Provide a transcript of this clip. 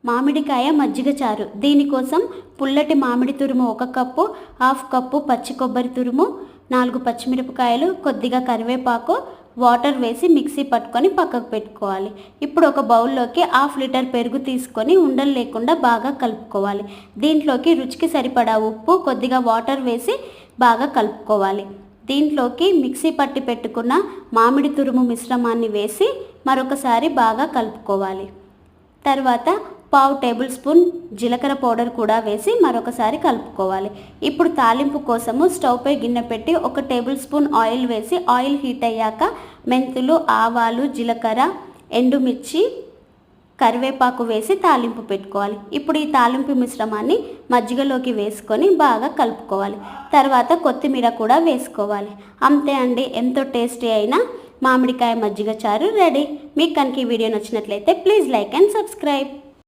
మామిడికాయ మజ్జిగ చారు. దీనికోసం పుల్లటి మామిడి తురుము 1 కప్పు, హాఫ్ కప్పు పచ్చి కొబ్బరి తురుము, 4 పచ్చిమిరపకాయలు, కొద్దిగా కరివేపాకు, వాటర్ వేసి మిక్సీ పట్టుకొని పక్కకు పెట్టుకోవాలి. ఇప్పుడు ఒక బౌల్లోకి 1/2 లీటర్ పెరుగు తీసుకొని ఉండలు లేకుండా బాగా కలుపుకోవాలి. దీంట్లోకి రుచికి సరిపడా ఉప్పు, కొద్దిగా వాటర్ వేసి బాగా కలుపుకోవాలి. దీంట్లోకి మిక్సీ పట్టి పెట్టుకున్న మామిడి తురుము మిశ్రమాన్ని వేసి మరొకసారి బాగా కలుపుకోవాలి. తర్వాత 1/2 టేబుల్ స్పూన్ జీలకర్ర పౌడర్ కూడా వేసి మరొకసారి కలుపుకోవాలి. ఇప్పుడు తాలింపు కోసము స్టవ్ పై గిన్నె పెట్టి 1 టేబుల్ స్పూన్ ఆయిల్ వేసి ఆయిల్ హీట్ అయ్యాక మెంతులు, ఆవాలు, జీలకర్ర, ఎండుమిర్చి, కరివేపాకు వేసి తాలింపు పెట్టుకోవాలి. ఇప్పుడు ఈ తాలింపు మిశ్రమాన్ని మజ్జిగలోకి వేసుకొని బాగా కలుపుకోవాలి. తర్వాత కొత్తిమీర కూడా వేసుకోవాలి. అంతే అండి, ఎంతో టేస్టీ అయిన మామిడికాయ మజ్జిగ చారు రెడీ. మీకు కనుక ఈ వీడియో నచ్చినట్లయితే ప్లీజ్ లైక్ అండ్ సబ్స్క్రైబ్.